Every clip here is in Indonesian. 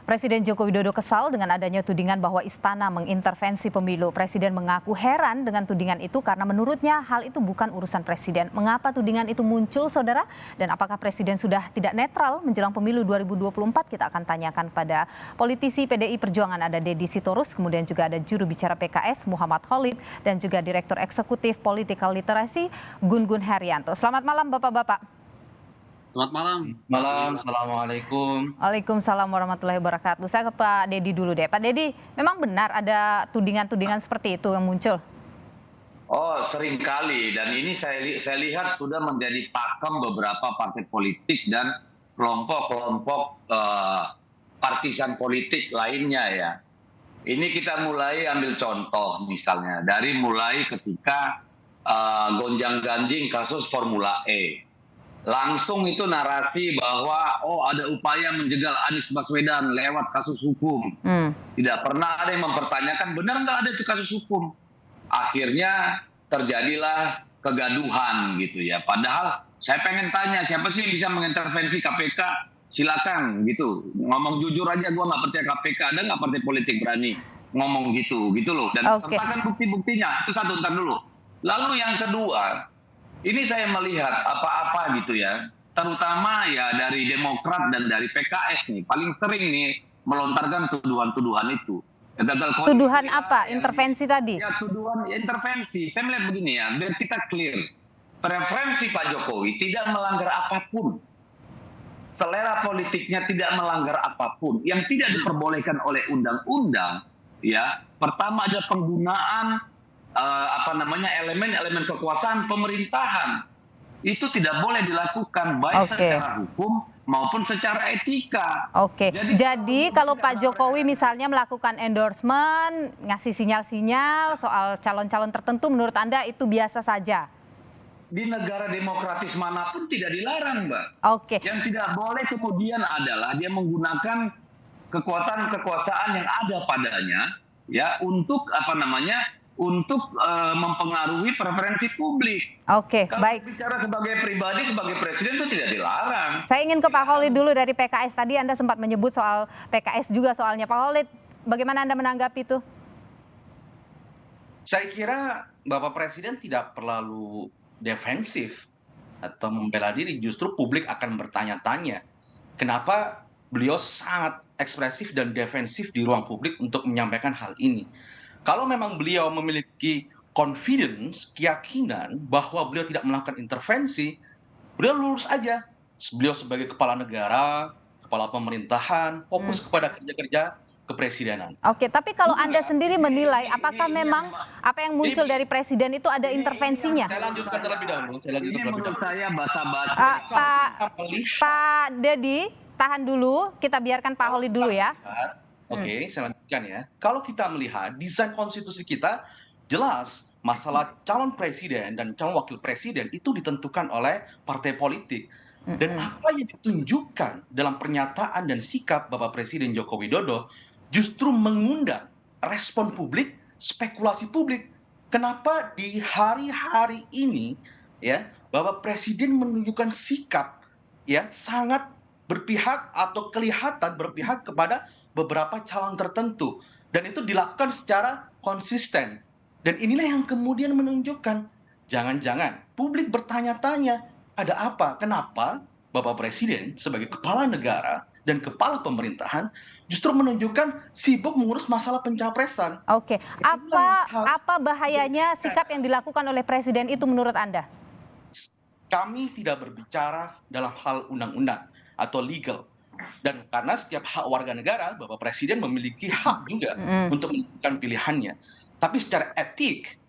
Presiden Joko Widodo kesal dengan adanya tudingan bahwa istana mengintervensi pemilu. Presiden mengaku heran dengan tudingan itu karena menurutnya hal itu bukan urusan presiden. Mengapa tudingan itu muncul, saudara? Dan apakah presiden sudah tidak netral menjelang pemilu 2024? Kita akan tanyakan pada politisi PDI Perjuangan, ada Deddy Sitorus, kemudian juga ada juru bicara PKS Muhammad Khalid, dan juga Direktur Eksekutif Political Literacy Gun Gun Herianto. Selamat malam Bapak-Bapak. Selamat malam. Malam, assalamualaikum. Waalaikumsalam warahmatullahi wabarakatuh. Saya ke Pak Deddy dulu deh. Pak Deddy, memang benar ada tudingan-tudingan seperti itu yang muncul? Oh, sering kali, dan ini saya lihat sudah menjadi pakem beberapa partai politik dan kelompok-kelompok partisan politik lainnya ya. Ini kita mulai ambil contoh misalnya dari mulai ketika gonjang-ganjing kasus Formula E. Langsung itu narasi bahwa ada upaya menjegal Anies Baswedan lewat kasus hukum. Tidak pernah ada yang mempertanyakan benar nggak ada itu kasus hukum. Akhirnya terjadilah kegaduhan gitu ya. Padahal saya pengen tanya siapa sih yang bisa mengintervensi KPK? Silakan gitu. Ngomong jujur aja, gue nggak percaya KPK. Ada nggak partai politik berani ngomong gitu loh. Dan sertakan bukti-buktinya. Itu satu, ntar dulu. Lalu yang kedua, ini saya melihat apa-apa gitu ya, terutama ya dari Demokrat dan dari PKS nih, paling sering nih melontarkan tuduhan-tuduhan itu. Tuduhan apa? Intervensi tadi? Ya, tuduhan intervensi. Saya melihat begini ya, biar kita clear. Preferensi Pak Jokowi tidak melanggar apapun. Selera politiknya tidak melanggar apapun. Yang tidak diperbolehkan oleh undang-undang, ya, pertama ada penggunaan elemen-elemen kekuasaan pemerintahan. Itu tidak boleh dilakukan baik secara hukum maupun secara etika. Jadi kalau Pak Jokowi misalnya melakukan endorsement, ngasih sinyal-sinyal soal calon-calon tertentu, menurut Anda itu biasa saja? Di negara demokratis manapun tidak dilarang, Mbak. Yang tidak boleh kemudian adalah dia menggunakan kekuasaan yang ada padanya ya untuk untuk mempengaruhi preferensi publik. Kalau Baik. bicara sebagai pribadi, sebagai presiden itu tidak dilarang. Saya ingin ke Pak Khalid dulu dari PKS. Tadi Anda sempat menyebut soal PKS juga soalnya. Pak Khalid, bagaimana Anda menanggapi itu? Saya kira Bapak Presiden tidak terlalu defensif atau membela diri. Justru publik akan bertanya-tanya, kenapa beliau sangat ekspresif dan defensif di ruang publik untuk menyampaikan hal ini. Kalau memang beliau memiliki confidence, keyakinan bahwa beliau tidak melakukan intervensi, beliau lurus aja. Beliau sebagai kepala negara, kepala pemerintahan, fokus kepada kerja-kerja kepresidenan. Tapi kalau Anda sendiri menilai, apakah memang apa yang muncul dari presiden itu ada intervensinya? Saya lanjutkan terlebih dahulu. Ini menurut saya basa-basi. Pak Deddy, tahan dulu. Kita biarkan Pak Khalid dulu ya. Saya lanjutkan ya. Kalau kita melihat desain konstitusi kita, jelas masalah calon presiden dan calon wakil presiden itu ditentukan oleh partai politik. Dan apa yang ditunjukkan dalam pernyataan dan sikap Bapak Presiden Joko Widodo justru mengundang respon publik, spekulasi publik. Kenapa di hari-hari ini ya Bapak Presiden menunjukkan sikap ya sangat berpihak atau kelihatan berpihak kepada beberapa calon tertentu, dan itu dilakukan secara konsisten. Dan inilah yang kemudian menunjukkan jangan-jangan publik bertanya-tanya, ada apa? Kenapa Bapak Presiden sebagai kepala negara dan kepala pemerintahan justru menunjukkan sibuk mengurus masalah pencapresan? Apa bahayanya sikap yang dilakukan oleh presiden itu menurut Anda? Kami tidak berbicara dalam hal undang-undang atau legal. Dan karena setiap hak warga negara, Bapak Presiden memiliki hak juga untuk menentukan pilihannya. Tapi secara etik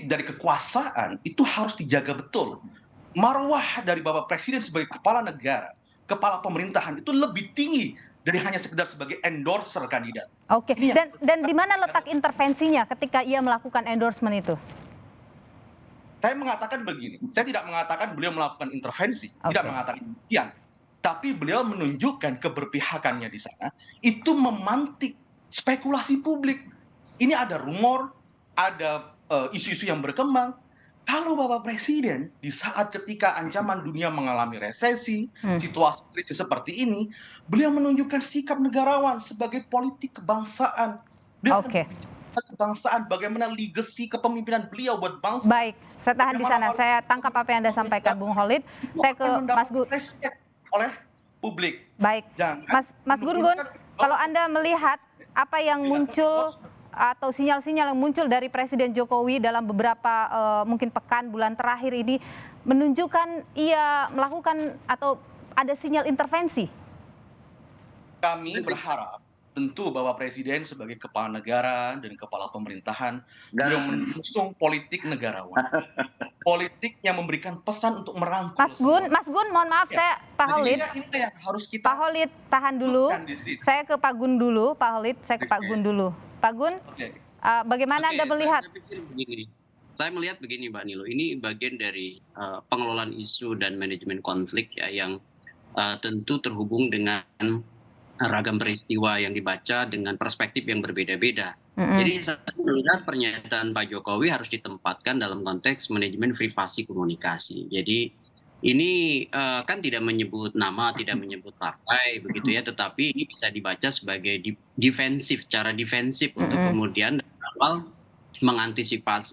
dari kekuasaan itu harus dijaga betul. Marwah dari Bapak Presiden sebagai kepala negara, kepala pemerintahan itu lebih tinggi dari hanya sekedar sebagai endorser kandidat. Dan di mana letak intervensinya ketika ia melakukan endorsement itu? Saya mengatakan begini, saya tidak mengatakan beliau melakukan intervensi, tidak mengatakan demikian. Tapi beliau menunjukkan keberpihakannya di sana, itu memantik spekulasi publik. Ini ada rumor, ada isu-isu yang berkembang. Kalau Bapak Presiden di saat ketika ancaman dunia mengalami resesi, situasi krisis seperti ini, beliau menunjukkan sikap negarawan sebagai politik kebangsaan. Beliau akan Oke. berbicara kebangsaan, bagaimana legacy kepemimpinan beliau buat bangsa. Baik, saya tahan di Bagaimana sana. harus Saya tangkap apa yang Anda sampaikan, Bung Holid. itu Saya ke akan Mas mendapat Gun. respect oleh publik. Baik, Jangan Mas Gun-Gun, menurunkan kalau Anda melihat apa yang tidak muncul atau sinyal-sinyal yang muncul dari Presiden Jokowi dalam beberapa mungkin pekan bulan terakhir ini menunjukkan ia melakukan atau ada sinyal intervensi. kami berharap tentu Bapak Presiden sebagai kepala negara dan kepala pemerintahan beliau mengusung politik negarawan. Politik yang memberikan pesan untuk merangkul semua. Mas Gun, mohon maaf Ya, saya Pak jadi Holid. ini yang harus kita Pak Holid tahan dulu. tunjukkan di sini. Saya ke Pak Gun dulu, Pak Holid, saya ke Pak Gun dulu. Pak Gun, Oke. bagaimana Anda melihat? Saya pikir begini. Saya melihat begini, Mbak Nilo. Ini bagian dari pengelolaan isu dan manajemen konflik ya, yang tentu terhubung dengan ragam peristiwa yang dibaca dengan perspektif yang berbeda-beda. Jadi saya melihat pernyataan Pak Jokowi harus ditempatkan dalam konteks manajemen privasi komunikasi. Jadi ini kan tidak menyebut nama, tidak menyebut partai begitu ya, tetapi ini bisa dibaca sebagai defensif, cara defensif untuk kemudian dari awal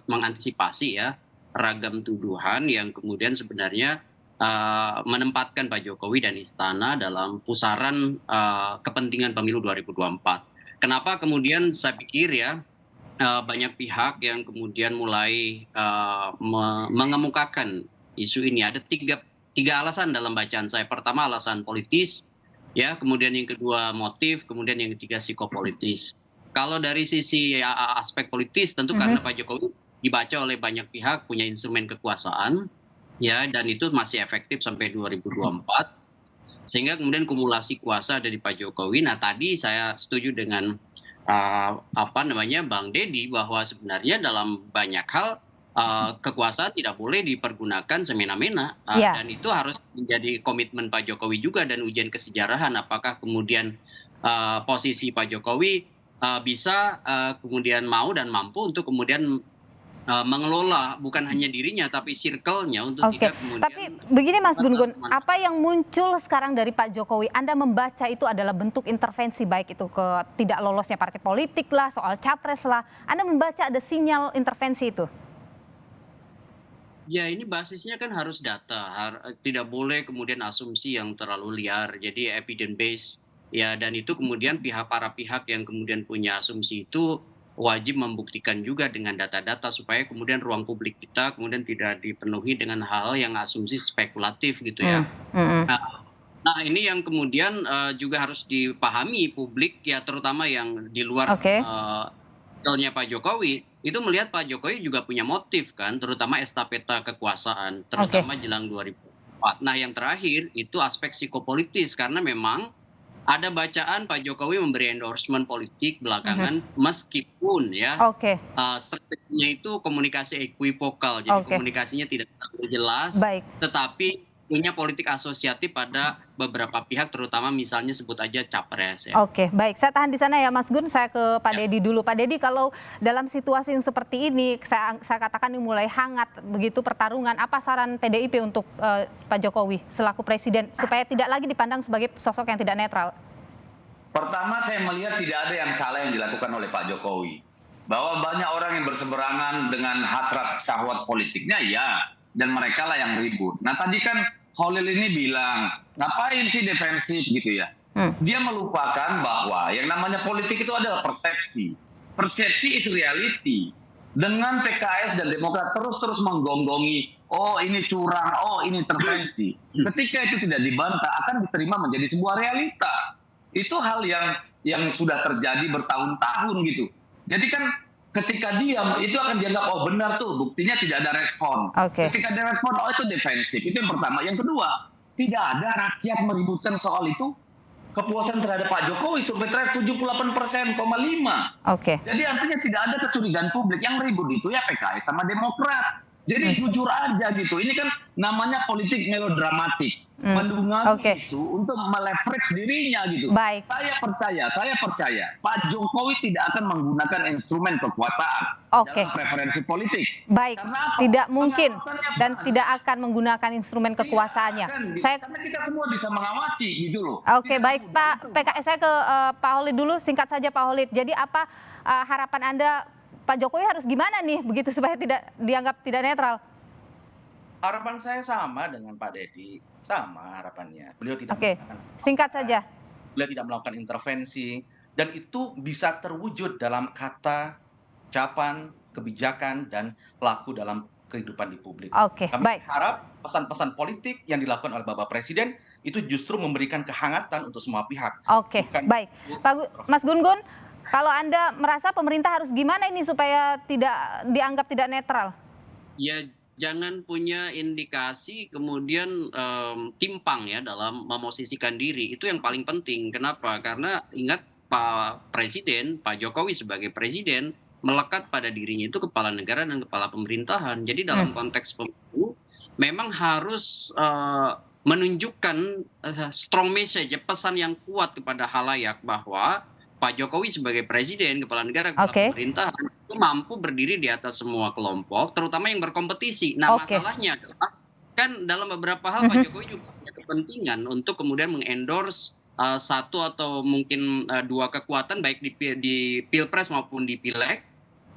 mengantisipasi ya ragam tuduhan yang kemudian sebenarnya menempatkan Pak Jokowi dan Istana dalam pusaran kepentingan pemilu 2024. Kenapa kemudian saya pikir ya banyak pihak yang kemudian mulai mengemukakan isu ini. Ada tiga alasan dalam bacaan saya. Pertama alasan politis, ya, kemudian yang kedua motif, kemudian yang ketiga psikopolitis. Kalau dari sisi aspek politis, tentu karena Pak Jokowi dibaca oleh banyak pihak punya instrumen kekuasaan, ya, dan itu masih efektif sampai 2024. Sehingga kemudian kumulasi kuasa dari Pak Jokowi. Nah, tadi saya setuju dengan Bang Deddy bahwa sebenarnya dalam banyak hal kekuasaan tidak boleh dipergunakan semena-mena, dan itu harus menjadi komitmen Pak Jokowi juga dan ujian kesejarahan apakah kemudian posisi Pak Jokowi bisa kemudian mau dan mampu untuk kemudian mengelola bukan hanya dirinya tapi circle-nya untuk tidak kemudian. Tapi begini Mas Gun-Gun, apa yang muncul sekarang dari Pak Jokowi, Anda membaca itu adalah bentuk intervensi, baik itu ke tidak lolosnya partai politik lah, soal capres lah, Anda membaca ada sinyal intervensi itu? Ya, ini basisnya kan harus data, tidak boleh kemudian asumsi yang terlalu liar, jadi evidence based ya, dan itu kemudian para pihak yang kemudian punya asumsi itu wajib membuktikan juga dengan data-data supaya kemudian ruang publik kita kemudian tidak dipenuhi dengan hal yang asumsi spekulatif gitu ya. Nah, ini yang kemudian juga harus dipahami publik ya, terutama yang di luar circle-nya Pak Jokowi, itu melihat Pak Jokowi juga punya motif kan, terutama estafeta kekuasaan, terutama jelang 2024. Nah, yang terakhir itu aspek psikopolitis karena memang ada bacaan Pak Jokowi memberi endorsement politik belakangan meskipun ya strateginya itu komunikasi equivokal, jadi komunikasinya tidak terlalu jelas, tetapi punya politik asosiatif pada beberapa pihak, terutama misalnya sebut aja capres ya. Oke, baik. Saya tahan di sana ya Mas Gun, saya ke Pak Deddy dulu. Pak Deddy, kalau dalam situasi yang seperti ini, saya katakan ini mulai hangat begitu pertarungan, apa saran PDIP untuk Pak Jokowi selaku presiden supaya tidak lagi dipandang sebagai sosok yang tidak netral? Pertama, saya melihat tidak ada yang salah yang dilakukan oleh Pak Jokowi. Bahwa banyak orang yang berseberangan dengan hasrat syahwat politiknya, ya, dan mereka lah yang ribut. Nah, tadi kan Holil ini bilang, ngapain sih defensif gitu ya? Dia melupakan bahwa yang namanya politik itu adalah persepsi. Persepsi is reality. Dengan PKS dan Demokrat terus-terus menggonggongi, oh ini curang, oh ini intervensi. Ketika itu tidak dibantah, akan diterima menjadi sebuah realita. Itu hal yang sudah terjadi bertahun-tahun gitu. Jadi kan ketika diam, itu akan dianggap, oh benar tuh, buktinya tidak ada respon. Ketika ada respon, oh itu defensif. Itu yang pertama. Yang kedua, tidak ada rakyat meributkan soal itu. Kepuasan terhadap Pak Jokowi survei terakhir 78,5%. Jadi artinya tidak ada kecurigaan publik. Yang ribut itu ya PKS sama Demokrat. Jadi jujur aja gitu. Ini kan namanya politik melodramatik. mendungangi Oke. isu untuk meleverage dirinya gitu. Baik. Saya percaya Pak Jokowi tidak akan menggunakan instrumen kekuasaan Oke. dalam preferensi politik. Baik, Karena apa? tidak mungkin Pengawasannya dan berat. tidak akan menggunakan instrumen kekuasaannya. Saya Karena kita semua bisa mengawasi gitu loh. Oke, baik Pak PKS, saya ke Pak Holid dulu, singkat saja Pak Holid. Jadi apa harapan Anda, Pak Jokowi harus gimana nih begitu supaya tidak dianggap tidak netral? Harapan saya sama dengan Pak Dedi, sama harapannya. Beliau tidak Oke, menggunakan singkat kekuasaan, saja. beliau tidak melakukan intervensi, dan itu bisa terwujud dalam kata, ucapan, kebijakan, dan laku dalam kehidupan di publik. Oke, Kami baik. harap pesan-pesan politik yang dilakukan oleh Bapak Presiden itu justru memberikan kehangatan untuk semua pihak. Oke, Bukan baik. untuk Mas Gun-Gun, kalau Anda merasa pemerintah harus gimana ini supaya tidak dianggap tidak netral? Ya, jangan punya indikasi kemudian timpang ya dalam memosisikan diri. Itu yang paling penting. Kenapa? Karena ingat Pak Presiden, Pak Jokowi sebagai presiden melekat pada dirinya itu kepala negara dan kepala pemerintahan. Jadi dalam konteks pemilu memang harus menunjukkan strong message, pesan yang kuat kepada halayak bahwa Pak Jokowi sebagai presiden, kepala negara, kepala Oke. pemerintahan itu mampu berdiri di atas semua kelompok, terutama yang berkompetisi. Nah, Oke. masalahnya adalah kan dalam beberapa hal Pak Jokowi juga punya kepentingan untuk kemudian mengendorse satu atau mungkin dua kekuatan baik di Pilpres maupun di Pileg,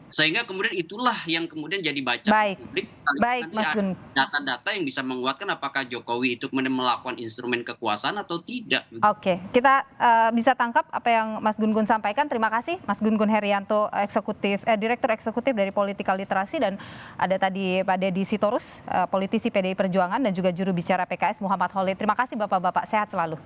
sehingga kemudian itulah yang kemudian jadi bacaan Baik. publik. Baik, Nanti Mas ada Gun. data-data yang bisa menguatkan apakah Jokowi itu kemudian melakukan instrumen kekuasaan atau tidak. Oke, kita bisa tangkap apa yang Mas Gun-Gun sampaikan. Terima kasih Mas Gun-Gun Herianto, Direktur Eksekutif dari Political Literasi, dan ada tadi Pak Deddy Sitorus, politisi PDI Perjuangan, dan juga juru bicara PKS Muhammad Holid. Terima kasih Bapak-Bapak, sehat selalu.